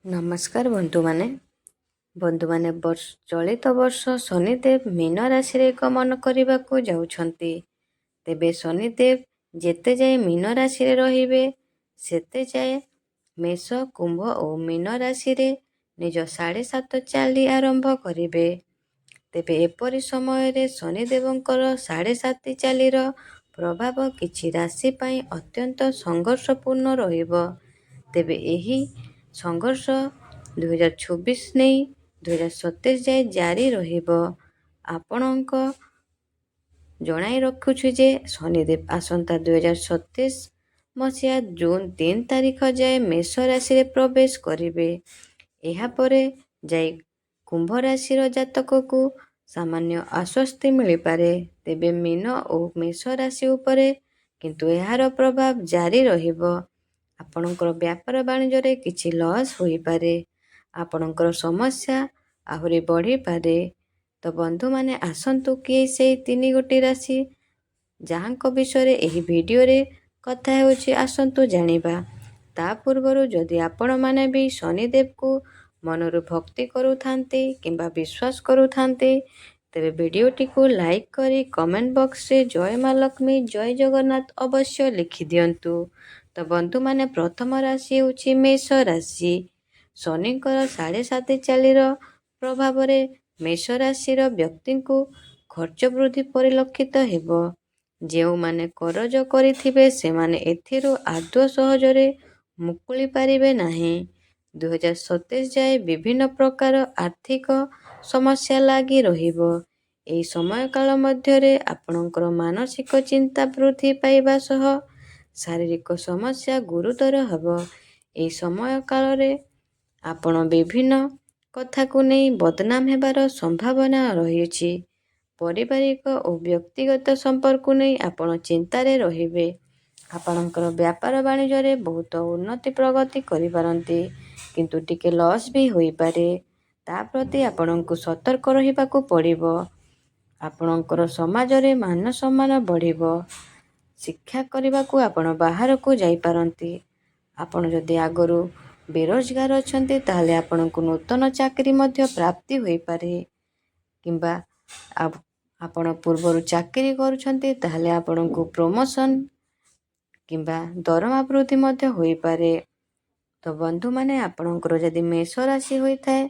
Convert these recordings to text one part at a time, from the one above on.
ନମସ୍କାର ବନ୍ଧୁମାନେ ଚଳିତ ବର୍ଷ ଶନିଦେବ ମୀନ ରାଶିରେ ଗମନ କରିବାକୁ ଯାଉଛନ୍ତି। ତେବେ ଶନିଦେବ ଯେତେ ଯାଏ ମୀନ ରାଶିରେ ରହିବେ ସେତେ ଯାଏ ମେଷ, କୁମ୍ଭ ଓ ମୀନ ରାଶିରେ ନିଜ 7.5 ଚାଲି ଆରମ୍ଭ କରିବେ। ତେବେ ଏପରି ସମୟରେ ଶନିଦେବଙ୍କର 7.5 ଚାଲିର ପ୍ରଭାବ କିଛି ରାଶି ପାଇଁ ଅତ୍ୟନ୍ତ ସଂଘର୍ଷପୂର୍ଣ୍ଣ ରହିବ। ତେବେ ଏହି ସଂଘର୍ଷ 2024 ନେଇ 2027 ଯାଏ ଜାରି ରହିବ। ଆପଣଙ୍କ ଜଣାଇ ରଖୁଛୁ ଯେ ଶନିଦେବ ଆସନ୍ତା 2027 ମସିହା ଜୁନ 3 ତାରିଖ ଯାଏ ମେଷ ରାଶିରେ ପ୍ରବେଶ କରିବେ। ଏହାପରେ ଯାଇ କୁମ୍ଭ ରାଶିର ଜାତକକୁ ସାମାନ୍ୟ ଆଶ୍ୱସ୍ତି ମିଳିପାରେ। ତେବେ ମୀନ ଓ ମେଷ ରାଶି ଉପରେ କିନ୍ତୁ ଏହାର ପ୍ରଭାବ ଜାରି ରହିବ। ଆପଣଙ୍କର ବ୍ୟାପାର ବାଣିଜ୍ୟରେ କିଛି ଲସ୍ ହୋଇପାରେ। ଆପଣଙ୍କର ସମସ୍ୟା ଆହୁରି ବଢ଼ିପାରେ। ତ ବନ୍ଧୁମାନେ ଆସନ୍ତୁ କିଏ ସେଇ 3 ଗୋଟି ରାଶି ଯାହାଙ୍କ ବିଷୟରେ ଏହି ଭିଡ଼ିଓରେ କଥା ହେଉଛି ଆସନ୍ତୁ ଜାଣିବା। ତା ପୂର୍ବରୁ ଯଦି ଆପଣମାନେ ବି ଶନିଦେବକୁ ମନରୁ ଭକ୍ତି କରୁଥାନ୍ତି କିମ୍ବା ବିଶ୍ୱାସ କରୁଥାନ୍ତି ତେବେ ଭିଡ଼ିଓଟିକୁ ଲାଇକ୍ କରି କମେଣ୍ଟ ବକ୍ସରେ ଜୟ ମା ଲକ୍ଷ୍ମୀ ଜୟ ଜଗନ୍ନାଥ ଅବଶ୍ୟ ଲେଖିଦିଅନ୍ତୁ। ତ ବନ୍ଧୁମାନେ ପ୍ରଥମ ରାଶି ହେଉଛି ମେଷ ରାଶି। ଶନିଙ୍କର 7.5 ଚାଲିର ପ୍ରଭାବରେ ମେଷ ରାଶିର ବ୍ୟକ୍ତିଙ୍କୁ ଖର୍ଚ୍ଚ ବୃଦ୍ଧି ପରିଲକ୍ଷିତ ହେବ। ଯେଉଁମାନେ କରଜ କରିଥିବେ ସେମାନେ ଏଥିରୁ ଆଦୌ ସହଜରେ ମୁକୁଳି ପାରିବେ ନାହିଁ। 2027 ଯାଏ ବିଭିନ୍ନ ପ୍ରକାର ଆର୍ଥିକ ସମସ୍ୟା ଲାଗି ରହିବ। ଏହି ସମୟକାଳ ମଧ୍ୟରେ ଆପଣଙ୍କର ମାନସିକ ଚିନ୍ତା ବୃଦ୍ଧି ପାଇବା ସହ ଶାରୀରିକ ସମସ୍ୟା ଗୁରୁତର ହେବ। ଏହି ସମୟ କାଳରେ ଆପଣ ବିଭିନ୍ନ କଥାକୁ ନେଇ ବଦନାମ ହେବାର ସମ୍ଭାବନା ରହିଛି। ପାରିବାରିକ ଓ ବ୍ୟକ୍ତିଗତ ସମ୍ପର୍କକୁ ନେଇ ଆପଣ ଚିନ୍ତାରେ ରହିବେ। ଆପଣଙ୍କର ବ୍ୟାପାର ବାଣିଜ୍ୟରେ ବହୁତ ଉନ୍ନତି ପ୍ରଗତି କରିପାରନ୍ତି କିନ୍ତୁ ଟିକେ ଲସ୍ ବି ହୋଇପାରେ। ତା ପ୍ରତି ଆପଣଙ୍କୁ ସତର୍କ ରହିବାକୁ ପଡ଼ିବ। ଆପଣଙ୍କର ସମାଜରେ ମାନ ସମ୍ମାନ ବଢ଼ିବ। ଶିକ୍ଷା କରିବାକୁ ଆପଣ ବାହାରକୁ ଯାଇପାରନ୍ତି। ଆପଣ ଯଦି ଆଗରୁ ବେରୋଜଗାର ଅଛନ୍ତି ତାହେଲେ ଆପଣଙ୍କୁ ନୂତନ ଚାକିରି ମଧ୍ୟ ପ୍ରାପ୍ତି ହୋଇପାରେ। କିମ୍ବା ଆପଣ ପୂର୍ବରୁ ଚାକିରି କରୁଛନ୍ତି ତାହେଲେ ଆପଣଙ୍କୁ ପ୍ରମୋସନ୍ କିମ୍ବା ଦରମା ବୃଦ୍ଧି ମଧ୍ୟ ହୋଇପାରେ। ତ ବନ୍ଧୁମାନେ ଆପଣଙ୍କର ଯଦି ମେଷ ରାଶି ହୋଇଥାଏ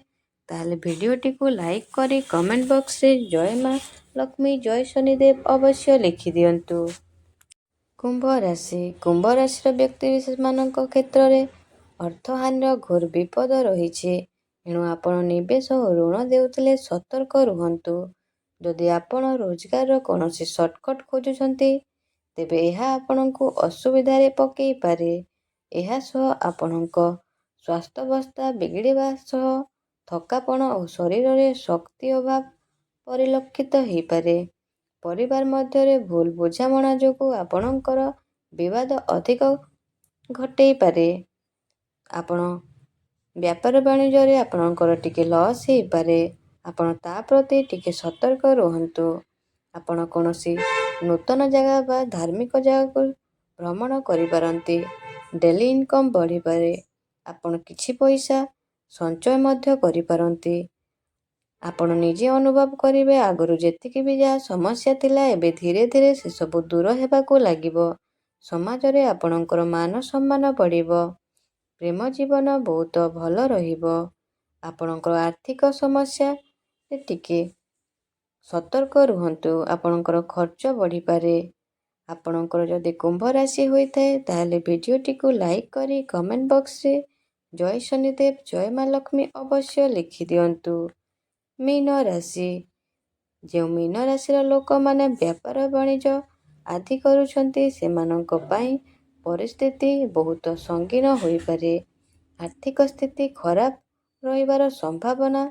ତାହେଲେ ଭିଡ଼ିଓଟିକୁ ଲାଇକ୍ କରି କମେଣ୍ଟ ବକ୍ସରେ ଜୟ ମା ଲକ୍ଷ୍ମୀ ଜୟ ଶନିଦେବ ଅବଶ୍ୟ ଲେଖିଦିଅନ୍ତୁ। କୁମ୍ଭ ରାଶିର ବ୍ୟକ୍ତିବିଶେଷମାନଙ୍କ କ୍ଷେତ୍ରରେ ଅର୍ଥହାନିର ଘୋର ବିପଦ ରହିଛି। ଏଣୁ ଆପଣ ନିବେଶ ଓ ଋଣ ଦେଉଥିଲେ ସତର୍କ ରୁହନ୍ତୁ। ଯଦି ଆପଣ ରୋଜଗାରର କୌଣସି ସର୍ଟକଟ୍ ଖୋଜୁଛନ୍ତି ତେବେ ଏହା ଆପଣଙ୍କୁ ଅସୁବିଧାରେ ପକାଇପାରେ। ଏହା ସହ ଆପଣଙ୍କ ସ୍ୱାସ୍ଥ୍ୟାବସ୍ଥା ବିଗିଡ଼ିବା ସହ ଥକାପଣ ଓ ଶରୀରରେ ଶକ୍ତି ଅଭାବ ପରିଲକ୍ଷିତ ହୋଇପାରେ। ପରିବାର ମଧ୍ୟରେ ଭୁଲ ବୁଝାମଣା ଯୋଗୁଁ ଆପଣଙ୍କର ବିବାଦ ଅଧିକ ଘଟେଇପାରେ। ଆପଣ ବ୍ୟାପାର ବାଣିଜ୍ୟରେ ଆପଣଙ୍କର ଟିକେ ଲସ୍ ହୋଇପାରେ। ଆପଣ ତା ପ୍ରତି ଟିକେ ସତର୍କ ରୁହନ୍ତୁ। ଆପଣ କୌଣସି ନୂତନ ଜାଗା ବା ଧାର୍ମିକ ଜାଗାକୁ ଭ୍ରମଣ କରିପାରନ୍ତି। ଡେଲି ଇନକମ୍ ବଢ଼ିପାରେ। ଆପଣ କିଛି ପଇସା ସଞ୍ଚୟ ମଧ୍ୟ କରିପାରନ୍ତି। ଆପଣ ନିଜେ ଅନୁଭବ କରିବେ ଆଗରୁ ଯେତିକି ବି ଯାହା ସମସ୍ୟା ଥିଲା ଏବେ ଧୀରେ ଧୀରେ ସେସବୁ ଦୂର ହେବାକୁ ଲାଗିବ। ସମାଜରେ ଆପଣଙ୍କର ମାନ ସମ୍ମାନ ବଢ଼ିବ। ପ୍ରେମ ଜୀବନ ବହୁତ ଭଲ ରହିବ। ଆପଣଙ୍କର ଆର୍ଥିକ ସମସ୍ୟାରେ ଟିକେ ସତର୍କ ରୁହନ୍ତୁ। ଆପଣଙ୍କର ଖର୍ଚ୍ଚ ବଢ଼ିପାରେ। ଆପଣଙ୍କର ଯଦି କୁମ୍ଭ ରାଶି ହୋଇଥାଏ ତାହେଲେ ଭିଡ଼ିଓଟିକୁ ଲାଇକ୍ କରି କମେଣ୍ଟ ବକ୍ସରେ ଜୟ ଶନିଦେବ ଜୟ ମା ଲକ୍ଷ୍ମୀ ଅବଶ୍ୟ ଲେଖିଦିଅନ୍ତୁ। ମୀନ ରାଶି। ଯେଉଁ ମୀନ ରାଶିର ଲୋକମାନେ ବ୍ୟାପାର ବାଣିଜ୍ୟ ଆଦି କରୁଛନ୍ତି ସେମାନଙ୍କ ପାଇଁ ପରିସ୍ଥିତି ବହୁତ ସଙ୍ଗୀନ ହୋଇପାରେ। ଆର୍ଥିକ ସ୍ଥିତି ଖରାପ ରହିବାର ସମ୍ଭାବନା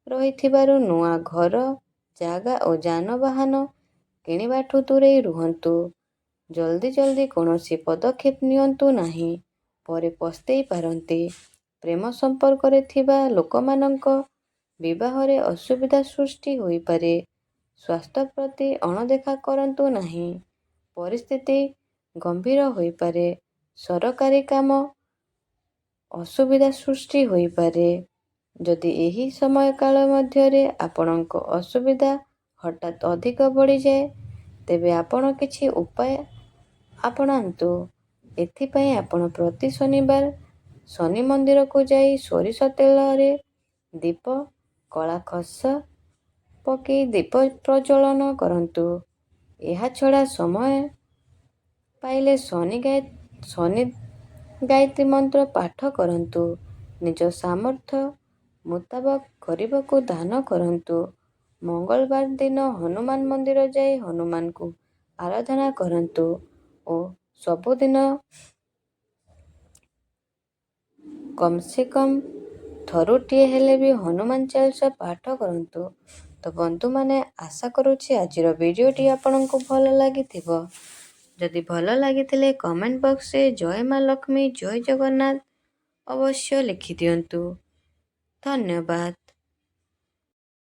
ରହିଥିବାରୁ ନୂଆ ଘର, ଜାଗା ଓ ଯାନବାହନ କିଣିବାଠୁ ଦୂରେଇ ରୁହନ୍ତୁ। ଜଲ୍ଦି କୌଣସି ପଦକ୍ଷେପ ନିଅନ୍ତୁ ନାହିଁ। ପରେ ପସ୍ତେଇ ପାରନ୍ତି। ପ୍ରେମ ସମ୍ପର୍କରେ ଥିବା ଲୋକମାନଙ୍କ ବିବାହରେ ଅସୁବିଧା ସୃଷ୍ଟି ହୋଇପାରେ। ସ୍ୱାସ୍ଥ୍ୟ ପ୍ରତି ଅଣଦେଖା କରନ୍ତୁ ନାହିଁ। ପରିସ୍ଥିତି ଗମ୍ଭୀର ହୋଇପାରେ। ସରକାରୀ କାମ ଅସୁବିଧା ସୃଷ୍ଟି ହୋଇପାରେ। ଯଦି ଏହି ସମୟକାଳ ମଧ୍ୟରେ ଆପଣଙ୍କ ଅସୁବିଧା ହଠାତ୍ ଅଧିକ ବଢ଼ିଯାଏ, ତେବେ ଆପଣ କିଛି ଉପାୟ ଆପଣାନ୍ତୁ। ଏଥିପାଇଁ ଆପଣ ପ୍ରତି ଶନିବାର ଶନି ମନ୍ଦିରକୁ ଯାଇ ସୋରିଷ ତେଲରେ ଦୀପ, କଳା ଖସ ପକାଇ ଦୀପ ପ୍ରଜ୍ୱଳନ କରନ୍ତୁ। ଏହାଛଡ଼ା ସମୟ ପାଇଲେ ଶନି ଗାୟତ୍ରୀ ମନ୍ତ୍ର ପାଠ କରନ୍ତୁ। ନିଜ ସାମର୍ଥ୍ୟ ମୁତାବକ କରିବାକୁ ଦାନ କରନ୍ତୁ। ମଙ୍ଗଳବାର ଦିନ ହନୁମାନ ମନ୍ଦିର ଯାଇ ହନୁମାନଙ୍କୁ ଆରାଧନା କରନ୍ତୁ ଓ ସବୁଦିନ କମ୍ ସେ କମ୍ ଥରୁଟିଏ ହେଲେ ବି ହନୁମାନ ଚାଳିଶା ପାଠ କରନ୍ତୁ। ତ ବନ୍ଧୁମାନେ, ଆଶା କରୁଛି ଆଜିର ଭିଡ଼ିଓଟି ଆପଣଙ୍କୁ ଭଲ ଲାଗିଥିବ। ଯଦି ଭଲ ଲାଗିଥିଲେ କମେଣ୍ଟ ବକ୍ସରେ ଜୟ ମା ଲକ୍ଷ୍ମୀ, ଜୟ ଜଗନ୍ନାଥ ଅବଶ୍ୟ ଲେଖିଦିଅନ୍ତୁ। ଧନ୍ୟବାଦ।